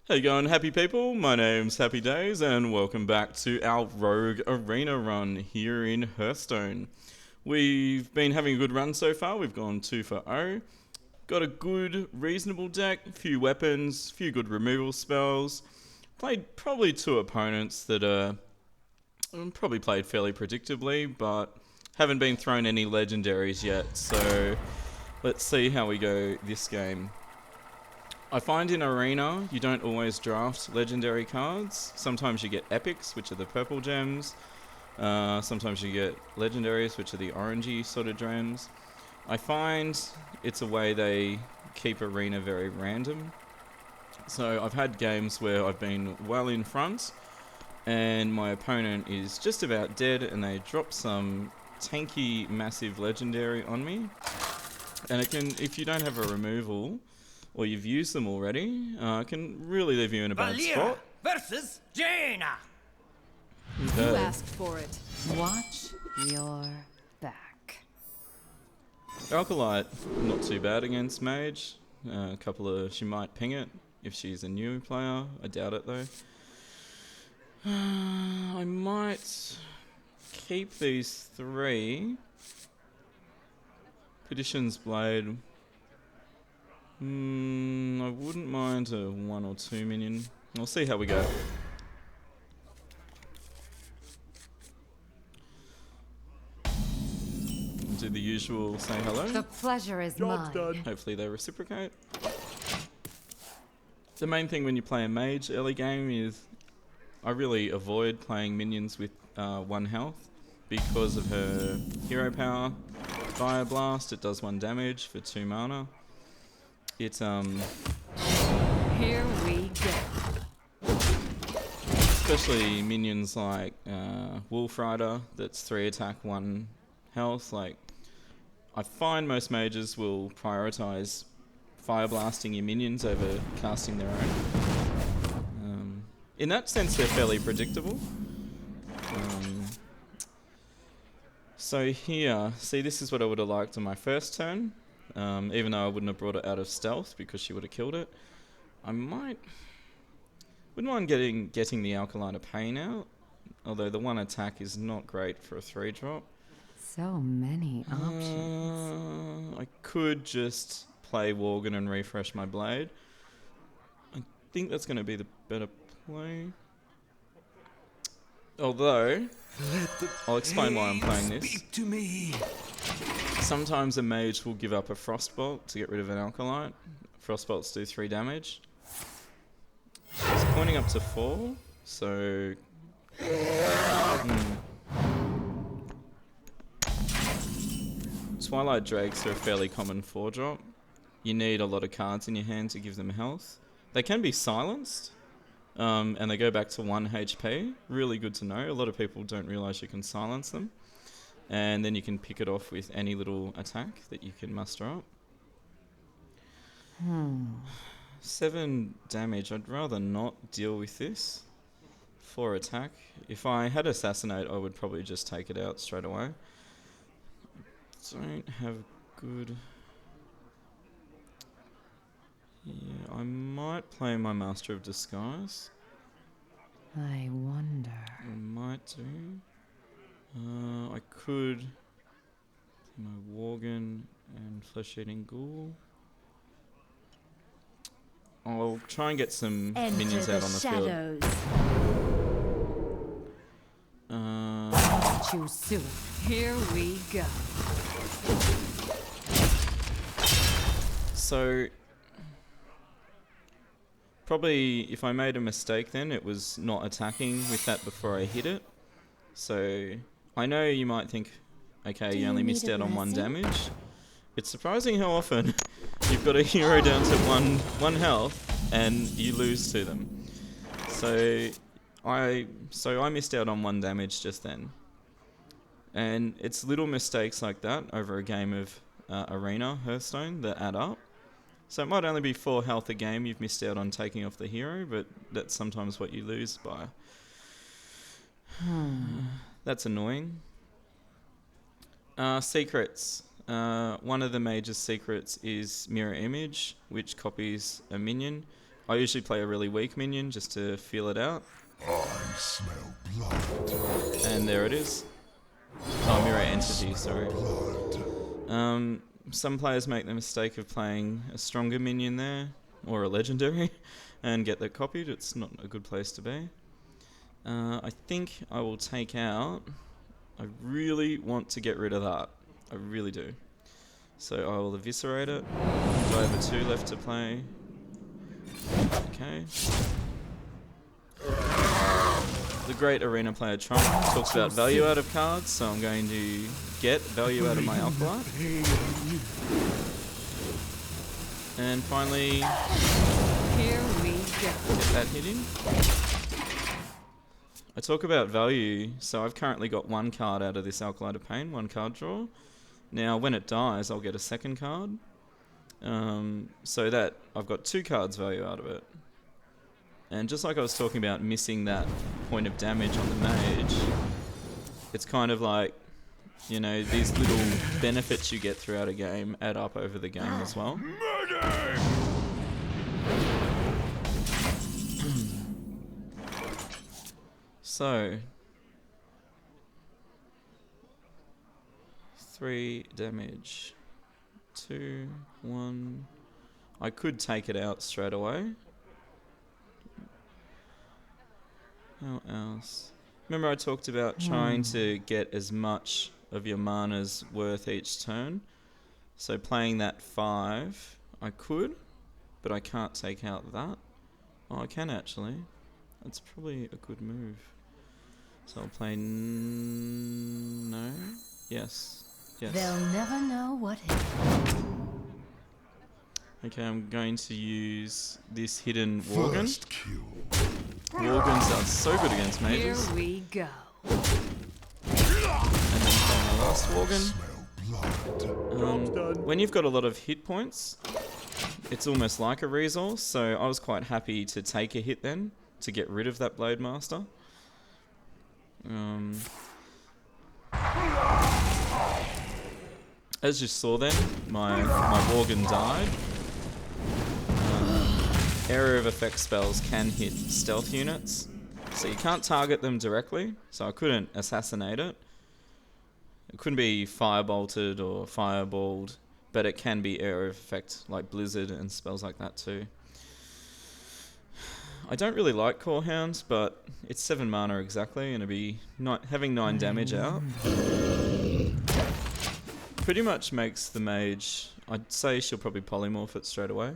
How you going, happy people? My name's HappyDays and welcome back to our Rogue Arena run here in Hearthstone. We've been having a good run so far. We've gone 2 for 0. Got a good, reasonable deck, few weapons, few good removal spells. Played probably 2 opponents that probably played fairly predictably, but haven't been thrown any legendaries yet. So let's see how we go this game. I find in Arena, you don't always draft legendary cards. Sometimes you get epics, which are the purple gems. Sometimes you get legendaries, which are the orangey sort of gems. I find it's a way they keep Arena very random. So I've had games where I've been well in front, and my opponent is just about dead, and they drop some tanky, massive legendary on me. And it can, if you don't have a removal, or you've used them already, can really leave you in a bad spot. Versus Jaina. You asked for it. Watch your back. Alkalite, not too bad against Mage. A couple of, she might ping it if she's a new player. I doubt it though. I might keep these 3. Petition's Blade. I wouldn't mind a 1 or 2 minion. We'll see how we go. Do the usual, say hello. The pleasure is mine. Hopefully they reciprocate. The main thing when you play a mage early game is I really avoid playing minions with 1 health because of her hero power. Fire Blast, it does 1 damage for 2 mana. It's Here we go. especially minions like Wolf Rider, that's 3 attack, 1 health. Like, I find most mages will prioritize fire blasting your minions over casting their own. In that sense, they're fairly predictable. So here, see, this is what I would have liked on my first turn. Even though I wouldn't have brought it out of stealth because she would have killed it. I wouldn't mind getting the Alkalite Pain out, although the 1 attack is not great for a 3-drop. So many options. I could just play Worgen and refresh my blade. I think that's going to be the better play. Although, I'll explain why I'm playing this. Speak to me. Sometimes a mage will give up a Frostbolt to get rid of an Alkalite. Frostbolts do 3 damage. It's pointing up to 4, so... Twilight Drakes are a fairly common 4-drop. You need a lot of cards in your hand to give them health. They can be silenced, and they go back to 1 HP. Really good to know. A lot of people don't realise you can silence them. And then you can pick it off with any little attack that you can muster up. 7 damage. I'd rather not deal with this. 4 attack. If I had Assassinate, I would probably just take it out straight away. Don't have good... Yeah, I might play my Master of Disguise. I wonder. I might do. I could play my Worgen and Flesh-Eating Ghoul. I'll try and get some minions out on the field. Choose soon. Here we go. So, probably if I made a mistake then, it was not attacking with that before I hit it. So, I know you might think, okay, you only missed out on 1 damage. It's surprising how often you've got a hero down to one health and you lose to them. So I missed out on 1 damage just then. And it's little mistakes like that over a game of Arena Hearthstone that add up. So it might only be 4 health a game you've missed out on taking off the hero, but that's sometimes what you lose by. That's annoying. Secrets. One of the major secrets is Mirror Image, which copies a minion. I usually play a really weak minion just to feel it out. I smell blood. And there it is. Oh, Mirror Entity, sorry. Some players make the mistake of playing a stronger minion there, or a legendary, and get that copied. It's not a good place to be. I think I will take out... I really want to get rid of that. I really do. So I will eviscerate it. Do I have a 2 left to play? Okay. The great arena player Trump talks about value out of cards, so I'm going to get value out of my Alkalite. And finally, Here we go. get that hit in. I talk about value, so I've currently got 1 card out of this Alkalite of Pain, 1 card draw. Now, when it dies, I'll get a 2nd card. So that I've got 2 cards value out of it. And just like I was talking about missing that point of damage on the mage, it's kind of like, you know, these little benefits you get throughout a game add up over the game as well. So, 3 damage. 2, 1. I could take it out straight away. How else? Remember I talked about trying to get as much of your mana's worth each turn. So playing that 5, I could, but I can't take out that. Oh, I can actually. That's probably a good move. So I'll play no. Yes. Yes. They'll never know what hit. Okay, I'm going to use this hidden Worgen. First kill. Worgens are so good against Here mages. we go. And then play my last Worgen. Smell blood. When you've got a lot of hit points, it's almost like a resource, so I was quite happy to take a hit then, to get rid of that Blade Master. As you saw then, my Worgen died. Area of effect spells can hit stealth units, so you can't target them directly, so I couldn't assassinate it. It couldn't be firebolted or fireballed, but it can be area of effect like Blizzard and spells like that too. I don't really like Core Hound, but it's 7 mana exactly, and it'll be having 9 damage out. Pretty much makes the mage... I'd say she'll probably polymorph it straight away.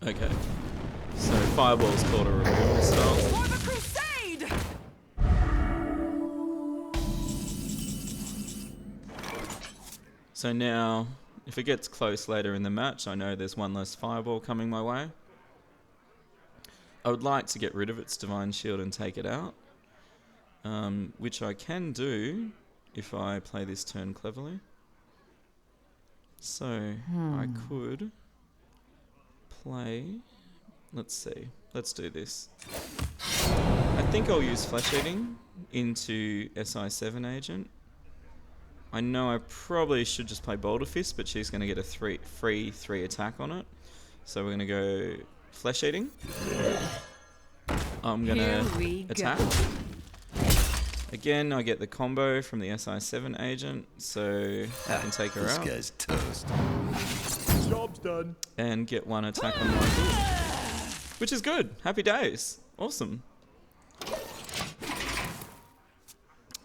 Okay. So Fireball's called a removal spell. For the crusade! So now, if it gets close later in the match, I know there's 1 less Fireball coming my way. I would like to get rid of its Divine Shield and take it out, which I can do if I play this turn cleverly. So, I could play... Let's see. Let's do this. I think I'll use Flesh Eating into SI7 Agent. I know I probably should just play Boulder Fist, but she's going to get a free 3 attack on it. So we're going to go Flesh Eating. I'm going Here to we attack. go. Again, I get the combo from the SI7 agent, so I can take her This out. guy's toast. Job's done. And get 1 attack on my board. Which is good. Happy days. Awesome.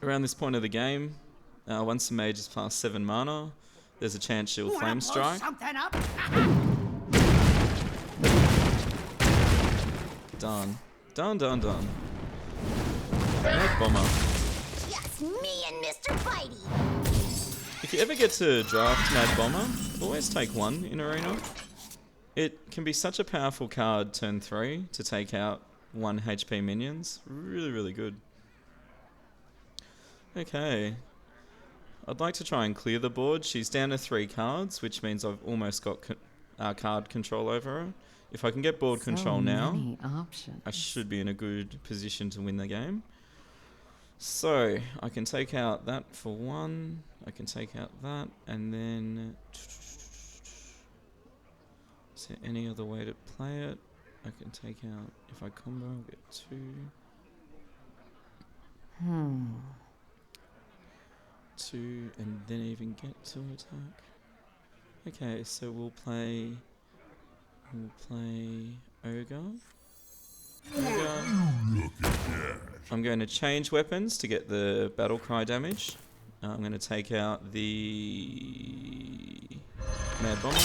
Around this point of the game, once the mage is past 7 mana, there's a chance she'll Flame Strike. Something up. Done. Done, done, done. Mad Bomber. Just me and Mr. Bitey. If you ever get to draft Mad Bomber, always take 1 in Arena. It can be such a powerful card turn 3 to take out 1 HP minions. Really, really good. Okay. I'd like to try and clear the board. She's down to 3 cards, which means I've almost got card control over her. If I can get board control now, Many options. I should be in a good position to win the game. So, I can take out that for one. I can take out that, and then... Is there any other way to play it? I can take out... If I combo, I'll get 2. 2, and then even get to attack. Okay, so we'll play Ogre. I'm going to change weapons to get the battle cry damage. I'm going to take out the Mad Bomber.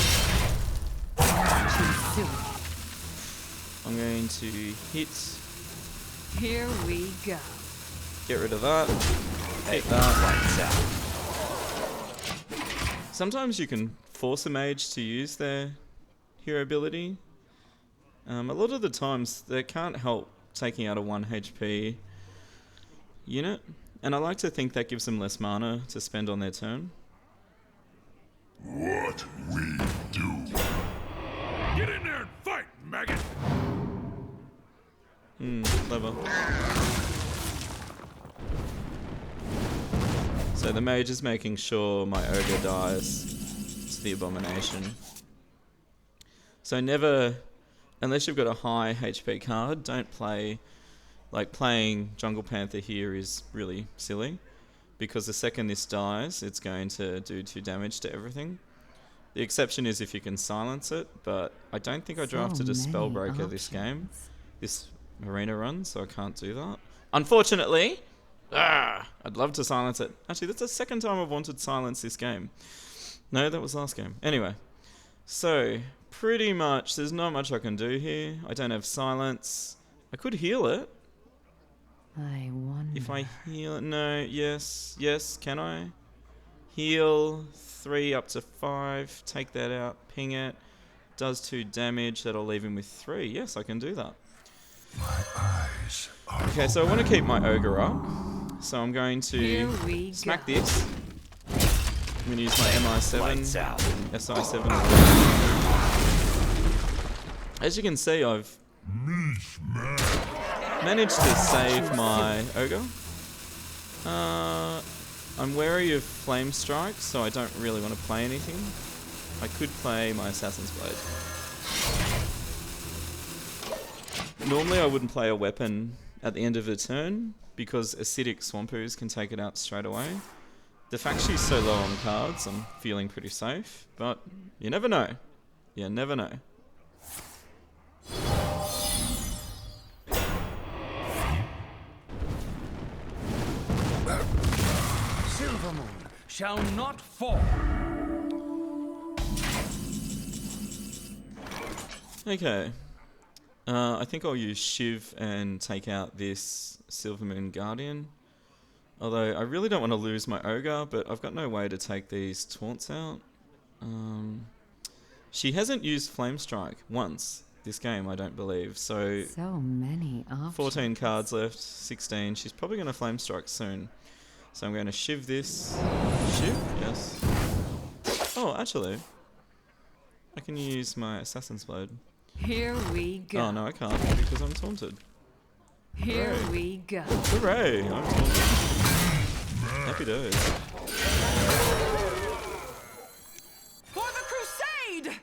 I'm going to hit. Here we go. Get rid of that. Hit that. Sometimes you can force a mage to use their hero ability. A lot of the times they can't help taking out a 1 HP unit, and I like to think that gives them less mana to spend on their turn. What we do. Get in there and fight, maggot! Clever. So the mage is making sure my ogre dies to the abomination. So never, unless you've got a high HP card, don't play, like playing Jungle Panther here is really silly, because the second this dies, it's going to do 2 damage to everything. The exception is if you can silence it, but I don't think I drafted a Spellbreaker this game, this arena run, so I can't do that. Unfortunately! I'd love to silence it. Actually, that's the second time I've wanted silence this game. No, that was last game. Anyway, so pretty much there's not much I can do here. I don't have silence. I could heal it. I wonder. If I heal it, no, yes, can I? Heal 3 up to 5, take that out, ping it, does 2 damage, that'll leave him with 3. Yes, I can do that. My eyes are Okay, so I want to keep my ogre up. So I'm going Here to we smack go. this. I'm going to use my MI7, SI7. As you can see, I've managed to save my ogre. I'm wary of Flame Strike, so I don't really want to play anything. I could play my Assassin's Blade. Normally I wouldn't play a weapon at the end of the turn, because acidic Swampoos can take it out straight away. The fact she's so low on cards, I'm feeling pretty safe, but you never know. You never know. Silvermoon shall not fall. Okay. I think I'll use Shiv and take out this Silvermoon Guardian. Although I really don't want to lose my Ogre, but I've got no way to take these taunts out. She hasn't used Flame Strike once this game, I don't believe. So many options. 14 cards left, 16. She's probably going to Flame Strike soon. So I'm going to Shiv this. Shiv? Yes. Oh, actually, I can use my Assassin's Blade. Here we go. Oh, no, I can't because I'm taunted. Here Hooray. we go. Hooray! I'm taunted. Happy days. For the crusade!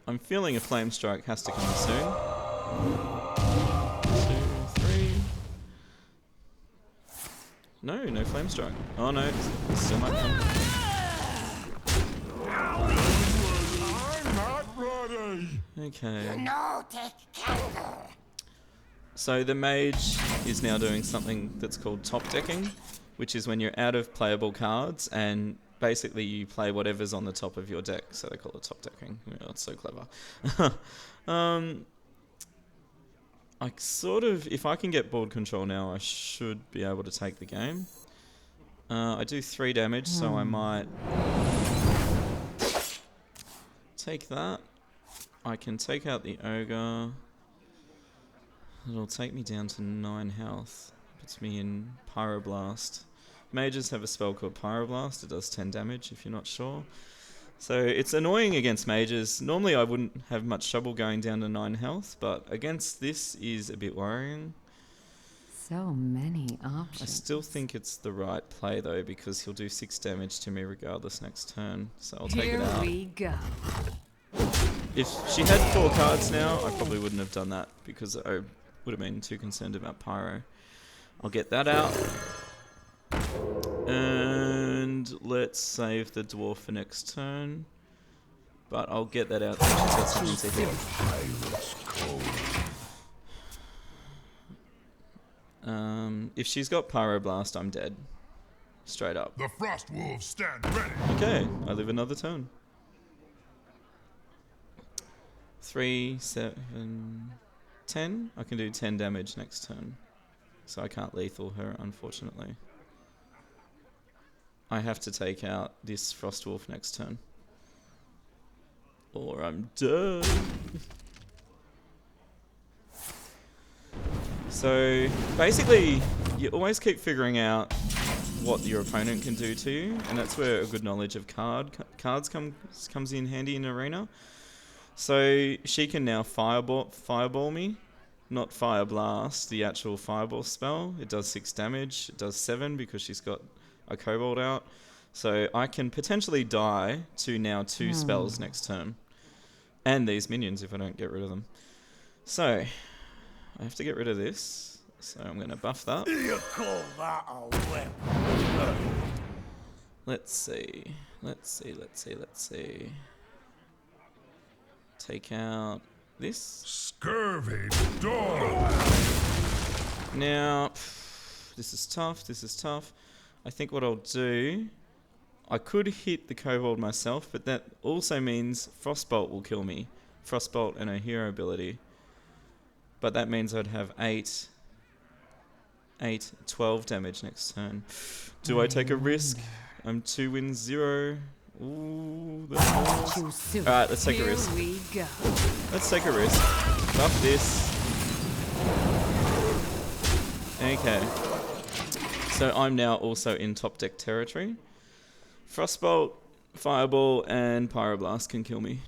I'm feeling a Flame Strike has to come soon. 2, 3. No Flame Strike. Oh no, it still might come. I'm not ready. Okay. No, take candle. So the mage is now doing something that's called top decking, which is when you're out of playable cards and basically you play whatever's on the top of your deck. So they call it top decking. Oh, it's so clever. I sort of, if I can get board control now, I should be able to take the game. I do 3 damage, so I might take that. I can take out the ogre. It'll take me down to 9 health. Puts me in Pyroblast. Mages have a spell called Pyroblast. It does 10 damage if you're not sure. So it's annoying against mages. Normally I wouldn't have much trouble going down to 9 health, but against this is a bit worrying. So many I options. still think it's the right play though, because he'll do 6 damage to me regardless next turn. So I'll take Here it out. we go. If she had 4 cards now, I probably wouldn't have done that because I would have been too concerned about Pyro. I'll get that out. And let's save the dwarf for next turn. But I'll get that out so she's got something to hit. If she's got Pyroblast, I'm dead. Straight up. The Frost Wolves stand ready. Okay, I live another turn. 3, 7, 10. I can do 10 damage next turn. So I can't lethal her, unfortunately. I have to take out this Frostwolf next turn. Or I'm done. So basically, you always keep figuring out what your opponent can do to you, and that's where a good knowledge of cards comes in handy in Arena. So she can now fireball me, not fire blast, the actual fireball spell. It does 6 damage. It does 7 because she's got a kobold out. So I can potentially die to now 2 spells next turn, and these minions if I don't get rid of them. So I have to get rid of this. So I'm going to buff that. You call that a weapon? Let's see. Take out this. Scurvy dog. Now, this is tough. I think what I'll do, I could hit the kobold myself, but that also means Frostbolt will kill me. Frostbolt and a hero ability. But that means I'd have 12 damage next turn. Do I take a risk? I'm 2 wins 0. Ooh, that's Too soon. Alright, let's take a risk. Here we go. Let's take a risk. Buff this. Okay. So I'm now also in top deck territory. Frostbolt, Fireball, and Pyroblast can kill me.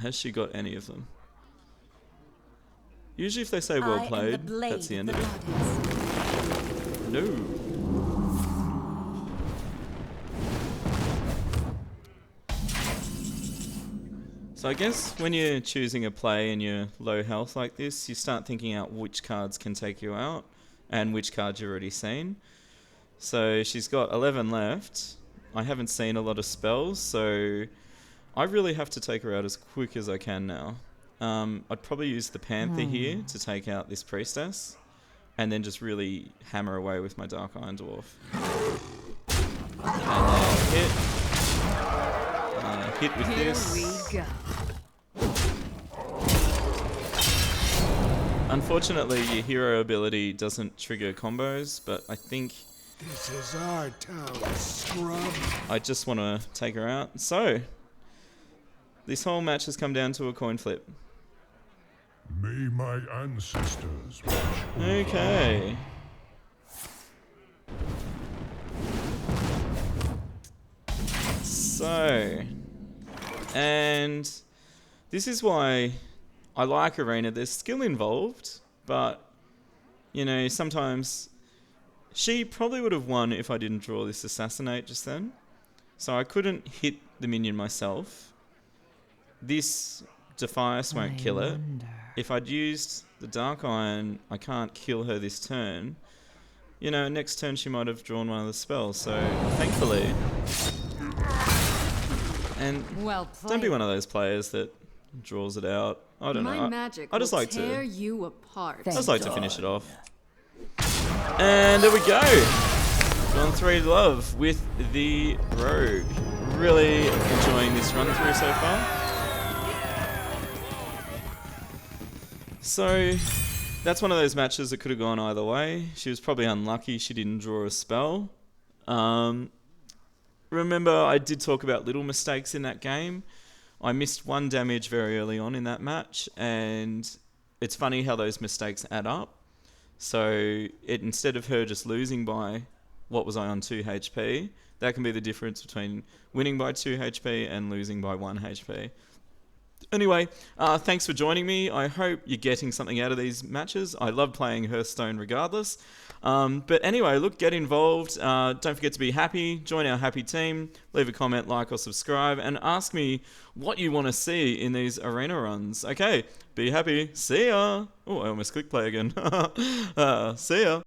Has she got any of them? Usually if they say well played, that's the end of it. No. So I guess when you're choosing a play and you're low health like this, you start thinking out which cards can take you out and which cards you've already seen. So she's got 11 left. I haven't seen a lot of spells, so I really have to take her out as quick as I can now. I'd probably use the Panther here to take out this Priestess, and then just really hammer away with my Dark Iron Dwarf. And then hit with Here this. we go. Unfortunately, your hero ability doesn't trigger combos, but I think This is our town, scrub. I just want to take her out. So, this whole match has come down to a coin flip. May my ancestors watch. Okay. So, and this is why I like Arena. There's skill involved, but, you know, sometimes she probably would have won if I didn't draw this Assassinate just then. So I couldn't hit the minion myself. This Defias won't kill it. If I'd used the Dark Iron, I can't kill her this turn. You know, next turn she might have drawn one of the spells, so thankfully. And Well don't be played. one of those players that draws it out. I don't My know. magic I just will like tear to. you apart. I just like to finish it off. And there we go. Gone 3 love with the Rogue. Really enjoying this run through so far. So, that's one of those matches that could have gone either way. She was probably unlucky she didn't draw a spell. Remember, I did talk about little mistakes in that game. I missed 1 damage very early on in that match, and it's funny how those mistakes add up. So, instead of her just losing by what was I on 2 HP? That can be the difference between winning by 2 HP and losing by 1 HP. Anyway, thanks for joining me. I hope you're getting something out of these matches. I love playing Hearthstone regardless. But anyway, look, get involved. Don't forget to be happy. Join our happy team. Leave a comment, like or subscribe, and ask me what you want to see in these arena runs. Okay, be happy. See ya. Oh, I almost clicked play again. See ya.